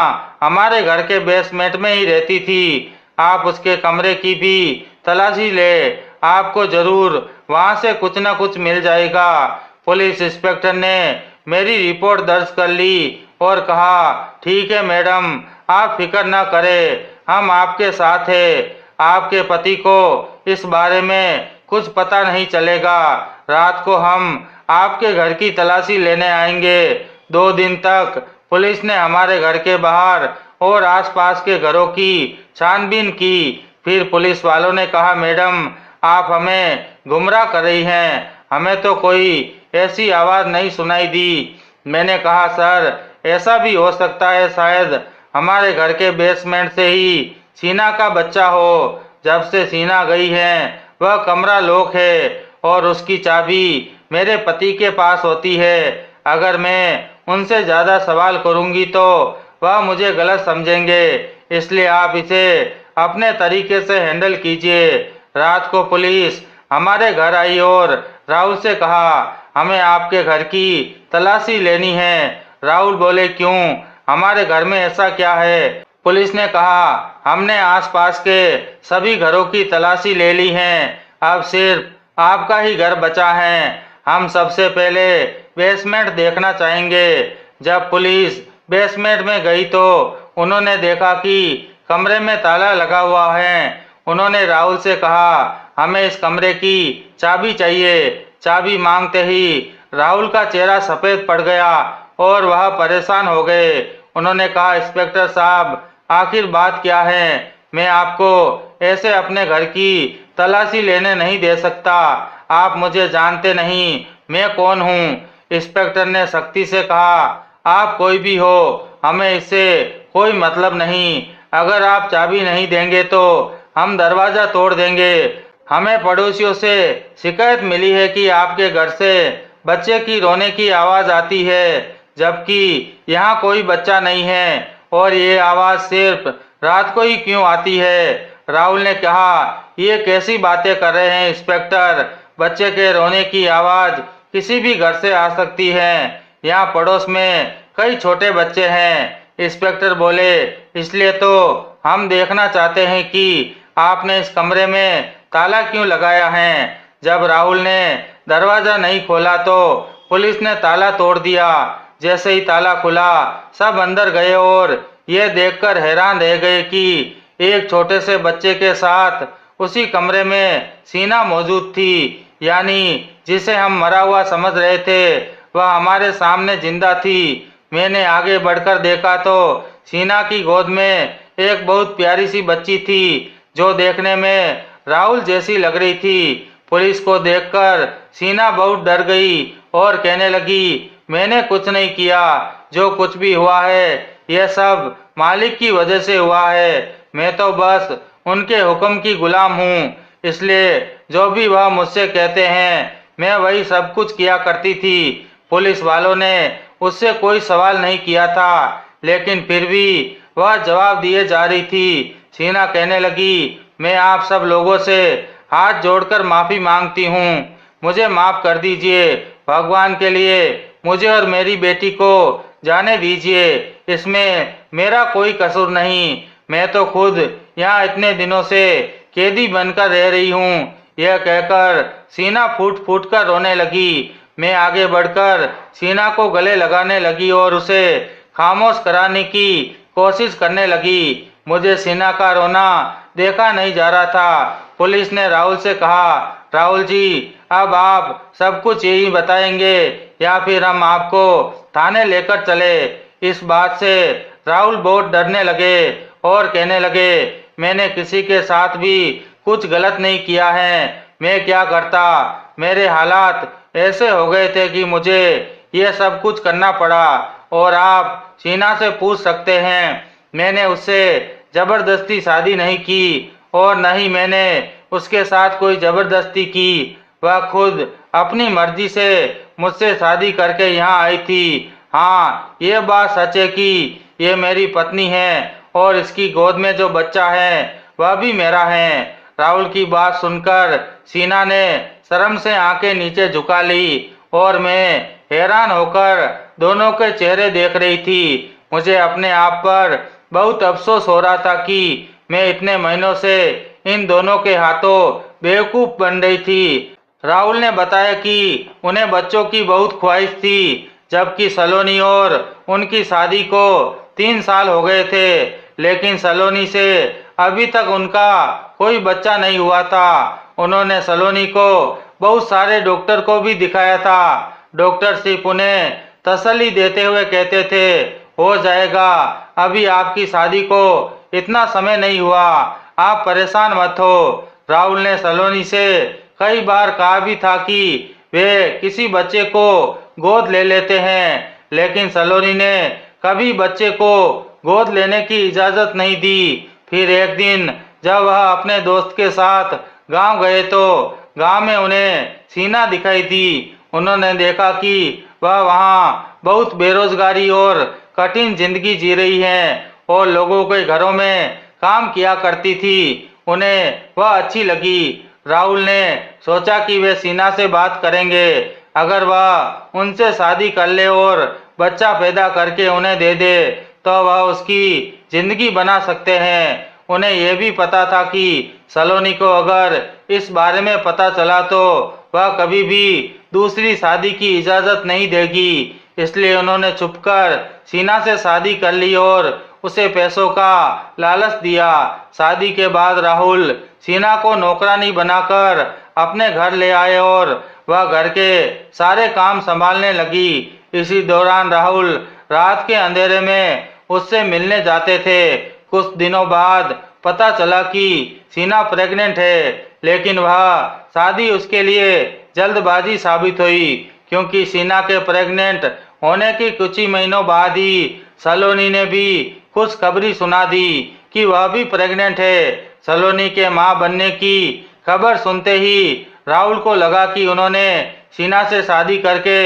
हमारे घर के बेसमेंट में ही रहती थी। आप उसके कमरे की भी तलाशी ले, आपको जरूर वहां से कुछ न कुछ मिल जाएगा। पुलिस इंस्पेक्टर ने मेरी रिपोर्ट दर्ज कर ली और कहा, ठीक है मैडम, आप फिक्र न करें, हम आपके साथ हैं। आपके पति को इस बारे में कुछ पता नहीं चलेगा। रात को हम आपके घर की तलाशी लेने आएंगे। 2 दिन तक पुलिस ने हमारे घर के बाहर और आसपास के घरों की छानबीन की। फिर पुलिस वालों ने कहा, मैडम आप हमें गुमराह कर रही हैं, हमें तो कोई ऐसी आवाज नहीं सुनाई दी। मैंने कहा, सर ऐसा भी हो सकता है, शायद हमारे घर के बेसमेंट से ही सीना का बच्चा हो। जब से सीना गई है वह कमरा लॉक है और उसकी चाबी मेरे पति के पास होती है। अगर मैं उनसे ज्यादा सवाल करूंगी तो वह मुझे गलत समझेंगे, इसलिए आप इसे अपने तरीके से हैंडल कीजिए। रात को पुलिस हमारे घर आई और राहुल से कहा, हमें आपके घर की तलाशी लेनी है। राहुल बोले, क्यों, हमारे घर में ऐसा क्या है? पुलिस ने कहा, हमने आसपास के सभी घरों की तलाशी ले ली है, अब सिर्फ आपका ही घर बचा है। हम सबसे पहले बेसमेंट देखना चाहेंगे। जब पुलिस बेसमेंट में गई तो उन्होंने देखा कि कमरे में ताला लगा हुआ है। उन्होंने राहुल से कहा, हमें इस कमरे की चाबी चाहिए। चाबी मांगते ही राहुल का चेहरा सफेद पड़ गया और वह परेशान हो गए। उन्होंने कहा, इंस्पेक्टर साहब, आखिर बात क्या है? मैं आपको ऐसे अपने घर की तलाशी लेने नहीं दे सकता। आप मुझे जानते नहीं, मैं कौन हूँ? इंस्पेक्टर ने सख्ती से कहा, आप कोई भी हो, हमें इससे कोई मतलब नहीं। अगर आप चाबी नहीं देंगे तो हम दरवाजा तोड़ देंगे। हमें पड़ोसियों से शिकायत मिली है कि आपके घर से बच्चे की रोने की आवाज आती है, जबकि यहाँ कोई बच्चा नहीं है और ये आवाज सिर्फ रात को ही क्यों आती है? राहुल ने कहा, ये कैसी बातें कर रहे हैं इंस्पेक्टर? बच्चे के रोने की आवाज़ किसी भी घर से आ सकती है। यहाँ पड़ोस में कई छोटे बच्चे हैं। इंस्पेक्टर बोले, इसलिए तो हम देखना चाहते हैं कि आपने इस कमरे में ताला क्यों लगाया है। जब राहुल ने दरवाज़ा नहीं खोला तो पुलिस ने ताला तोड़ दिया। जैसे ही ताला खुला, सब अंदर गए और ये देखकर हैरान रह गए कि एक छोटे से बच्चे के साथ उसी कमरे में सीना मौजूद थी, यानी जिसे हम मरा हुआ समझ रहे थे वह हमारे सामने जिंदा थी। मैंने आगे बढ़कर देखा तो सीना की गोद में एक बहुत प्यारी सी बच्ची थी जो देखने में राहुल जैसी लग रही थी। पुलिस को देखकर सीना बहुत डर गई और कहने लगी, मैंने कुछ नहीं किया। जो कुछ भी हुआ है यह सब मालिक की वजह से हुआ है। मैं तो बस उनके हुक्म की गुलाम हूँ, इसलिए जो भी वह मुझसे कहते हैं मैं वही सब कुछ किया करती थी। पुलिस वालों ने उससे कोई सवाल नहीं किया था, लेकिन फिर भी वह जवाब दिए जा रही थी। सीना कहने लगी, मैं आप सब लोगों से हाथ जोड़कर माफ़ी मांगती हूँ, मुझे माफ़ कर दीजिए। भगवान के लिए मुझे और मेरी बेटी को जाने दीजिए, इसमें मेरा कोई कसूर नहीं। मैं तो खुद यहाँ इतने दिनों से कैदी बनकर रह रही हूँ। यह कहकर सीना फूट फूट कर रोने लगी। मैं आगे बढ़कर सीना को गले लगाने लगी और उसे खामोश कराने की कोशिश करने लगी। मुझे सीना का रोना देखा नहीं जा रहा था। पुलिस ने राहुल से कहा, राहुल जी, अब आप सब कुछ यही बताएंगे या फिर हम आपको थाने लेकर चले? इस बात से राहुल बहुत डरने लगे और कहने लगे, मैंने किसी के साथ भी कुछ गलत नहीं किया है। मैं क्या करता? मेरे हालात ऐसे हो गए थे कि मुझे यह सब कुछ करना पड़ा। और आप सीना से पूछ सकते हैं, मैंने उससे जबरदस्ती शादी नहीं की और न ही मैंने उसके साथ कोई जबरदस्ती की। वह खुद अपनी मर्जी से मुझसे शादी करके यहाँ आई थी। हाँ, ये बात सच है कि ये मेरी पत्नी है और इसकी गोद में जो बच्चा है वह भी मेरा है। राहुल की बात सुनकर सीना ने शर्म से आंखें नीचे झुका ली और मैं हैरान होकर दोनों के चेहरे देख रही थी। मुझे अपने आप पर बहुत अफसोस हो रहा था कि मैं इतने महीनों से इन दोनों के हाथों बेवकूफ़ बन रही थी। राहुल ने बताया कि उन्हें बच्चों की बहुत ख्वाहिश थी, जबकि सलोनी और उनकी शादी को 3 साल हो गए थे, लेकिन सलोनी से अभी तक उनका कोई बच्चा नहीं हुआ था। उन्होंने सलोनी को बहुत सारे डॉक्टर को भी दिखाया था। डॉक्टर सिर्फ उन्हें तसल्ली देते हुए कहते थे, हो जाएगा, अभी आपकी शादी को इतना समय नहीं हुआ, आप परेशान मत हो। राहुल ने सलोनी से कई बार कहा भी था कि वे किसी बच्चे को गोद ले लेते हैं, लेकिन सलोनी ने कभी बच्चे को गोद लेने की इजाज़त नहीं दी। फिर एक दिन जब वह अपने दोस्त के साथ गांव गए तो गांव में उन्हें सीना दिखाई दी। उन्होंने देखा कि वह वहां बहुत बेरोजगारी और कठिन जिंदगी जी रही है और लोगों के घरों में काम किया करती थी। उन्हें वह अच्छी लगी। राहुल ने सोचा कि वे सीना से बात करेंगे। अगर वह उनसे शादी कर ले और बच्चा पैदा करके उन्हें दे दे तो वह उसकी जिंदगी बना सकते हैं। उन्हें यह भी पता था कि सलोनी को अगर इस बारे में पता चला तो वह कभी भी दूसरी शादी की इजाज़त नहीं देगी। इसलिए उन्होंने छुपकर सीना से शादी कर ली और उसे पैसों का लालच दिया। शादी के बाद राहुल सीना को नौकरानी बनाकर अपने घर ले आए और वह घर के सारे काम संभालने लगी। इसी दौरान राहुल रात के अंधेरे में उससे मिलने जाते थे। कुछ दिनों बाद पता चला कि सीना प्रेग्नेंट है, लेकिन वह शादी उसके लिए जल्दबाजी साबित हुई, क्योंकि सीना के प्रेग्नेंट होने के कुछ ही महीनों बाद ही सलोनी ने भी खुशखबरी सुना दी कि वह भी प्रेग्नेंट है। सलोनी के मां बनने की खबर सुनते ही राहुल को लगा कि उन्होंने सीना से शादी करके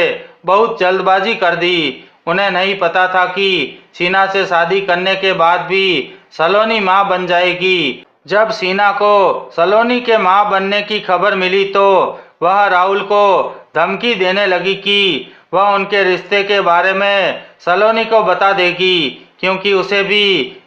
बहुत जल्दबाजी कर दी। उन्हें नहीं पता था कि सीना से शादी करने के बाद भी सलोनी मां बन जाएगी। जब सीना को सलोनी के मां बनने की खबर मिली तो वह राहुल को धमकी देने लगी कि वह उनके रिश्ते के बारे में सलोनी को बता देगी, क्योंकि उसे भी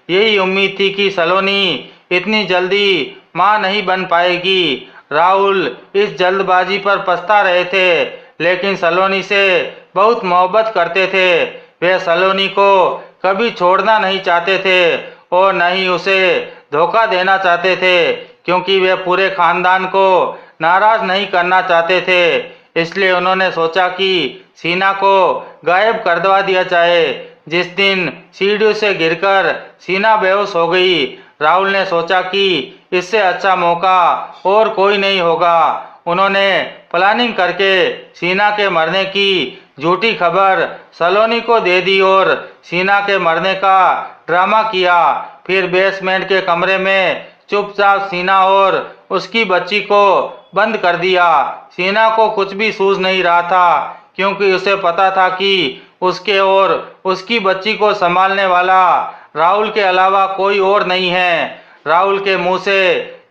यही उम्मीद थी कि सलोनी इतनी जल्दी मां नहीं बन पाएगी। राहुल इस जल्दबाजी पर पछता रहे थे, लेकिन सलोनी से बहुत मोहब्बत करते थे। वे सलोनी को कभी छोड़ना नहीं चाहते थे और न ही उसे धोखा देना चाहते थे, क्योंकि वे पूरे खानदान को नाराज नहीं करना चाहते थे। इसलिए उन्होंने सोचा कि सीना को गायब कर दवा दिया जाए। जिस दिन सीढ़ियों से गिरकर सीना बेहोश हो गई, राहुल ने सोचा कि इससे अच्छा मौका और कोई नहीं होगा। उन्होंने प्लानिंग करके सीना के मरने की झूठी खबर सलोनी को दे दी और सीना के मरने का ड्रामा किया। फिर बेसमेंट के कमरे में चुपचाप सीना और उसकी बच्ची को बंद कर दिया। सीना को कुछ भी सूझ नहीं रहा था, क्योंकि उसे पता था कि उसके और उसकी बच्ची को संभालने वाला राहुल के अलावा कोई और नहीं है। राहुल के मुंह से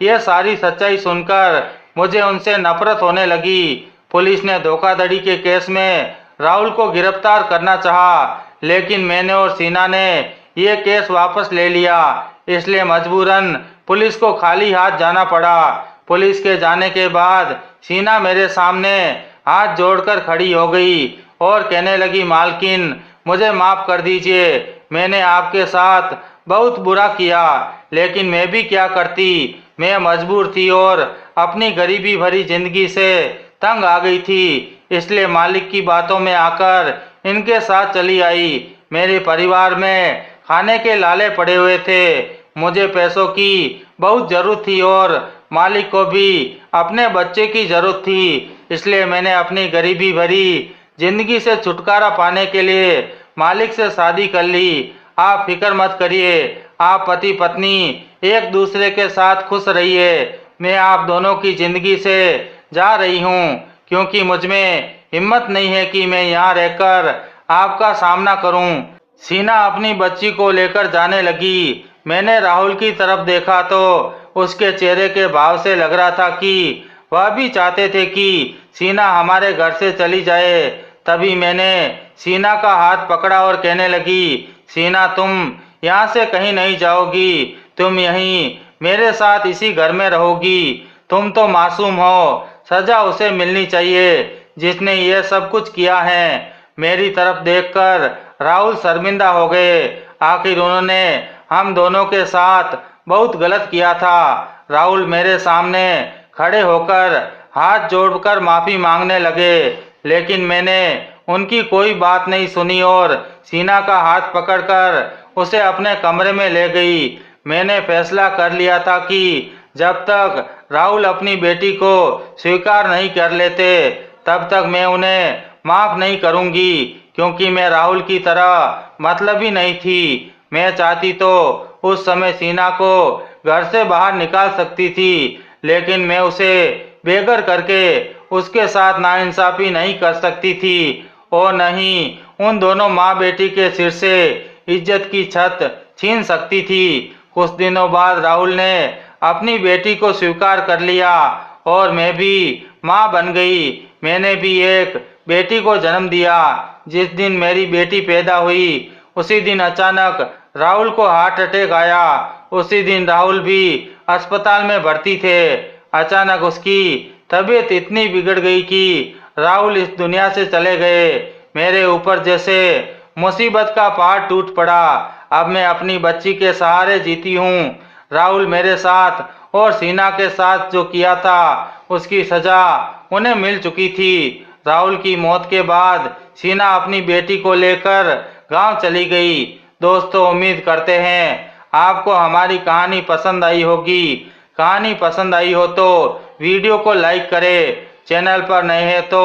यह सारी सच्चाई सुनकर मुझे उनसे नफरत होने लगी। पुलिस ने धोखाधड़ी के केस में राहुल को गिरफ्तार करना चाहा, लेकिन मैंने और सीना ने ये केस वापस ले लिया। इसलिए मजबूरन पुलिस को खाली हाथ जाना पड़ा। पुलिस के जाने के बाद सीना मेरे सामने हाथ जोड़कर खड़ी हो गई और कहने लगी, मालकिन मुझे माफ कर दीजिए, मैंने आपके साथ बहुत बुरा किया, लेकिन मैं भी क्या करती, मैं मजबूर थी और अपनी गरीबी भरी जिंदगी से तंग आ गई थी, इसलिए मालिक की बातों में आकर इनके साथ चली आई। मेरे परिवार में खाने के लाले पड़े हुए थे, मुझे पैसों की बहुत जरूरत थी और मालिक को भी अपने बच्चे की जरूरत थी। इसलिए मैंने अपनी गरीबी भरी जिंदगी से छुटकारा पाने के लिए मालिक से शादी कर ली। आप फिक्र मत करिए, आप पति पत्नी एक दूसरे के साथ खुश रहिए। मैं आप दोनों की जिंदगी से जा रही हूँ, क्योंकि मुझ में हिम्मत नहीं है कि मैं यहाँ रहकर आपका सामना करूँ। सीना अपनी बच्ची को लेकर जाने लगी। मैंने राहुल की तरफ देखा तो उसके चेहरे के भाव से लग रहा था कि वह भी चाहते थे कि सीना हमारे घर से चली जाए। तभी मैंने सीना का हाथ पकड़ा और कहने लगी, सीना तुम यहाँ से कहीं नहीं जाओगी, तुम यहीं मेरे साथ इसी घर में रहोगी। तुम तो मासूम हो, सजा उसे मिलनी चाहिए जिसने ये सब कुछ किया है। मेरी तरफ देखकर राहुल शर्मिंदा हो गए। आखिर उन्होंने हम दोनों के साथ बहुत गलत किया था। राहुल मेरे सामने खड़े होकर हाथ जोड़कर माफी मांगने लगे, लेकिन मैंने उनकी कोई बात नहीं सुनी और सीना का हाथ पकड़कर उसे अपने कमरे में ले गई। मैंने फैसला कर लिया था कि जब तक राहुल अपनी बेटी को स्वीकार नहीं कर लेते, तब तक मैं उन्हें माफ नहीं करूंगी, क्योंकि मैं राहुल की तरह मतलबी नहीं थी। मैं चाहती तो उस समय सीना को घर से बाहर निकाल सकती थी, लेकिन मैं उसे बेघर करके उसके साथ नाइंसाफी नहीं कर सकती थी और न ही उन दोनों माँ बेटी के सिर से इज्जत की छत छीन सकती थी। कुछ दिनों बाद राहुल ने अपनी बेटी को स्वीकार कर लिया और मैं भी माँ बन गई। मैंने भी एक बेटी को जन्म दिया। जिस दिन मेरी बेटी पैदा हुई, उसी दिन अचानक राहुल को हार्ट अटैक आया। उसी दिन राहुल भी अस्पताल में भर्ती थे। अचानक उसकी तबीयत इतनी बिगड़ गई कि राहुल इस दुनिया से चले गए। मेरे ऊपर जैसे मुसीबत का पहाड़ टूट पड़ा। अब मैं अपनी बच्ची के सहारे जीती हूँ। राहुल मेरे साथ और सीना के साथ जो किया था, उसकी सजा उन्हें मिल चुकी थी। राहुल की मौत के बाद सीना अपनी बेटी को लेकर गांव चली गई। दोस्तों, उम्मीद करते हैं आपको हमारी कहानी पसंद आई होगी। कहानी पसंद आई हो तो वीडियो को लाइक करें, चैनल पर नए हैं तो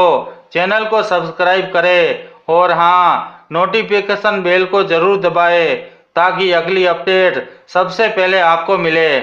चैनल को सब्सक्राइब करें और हाँ, नोटिफिकेशन बेल को जरूर दबाएं ताकि अगली अपडेट सबसे पहले आपको मिले।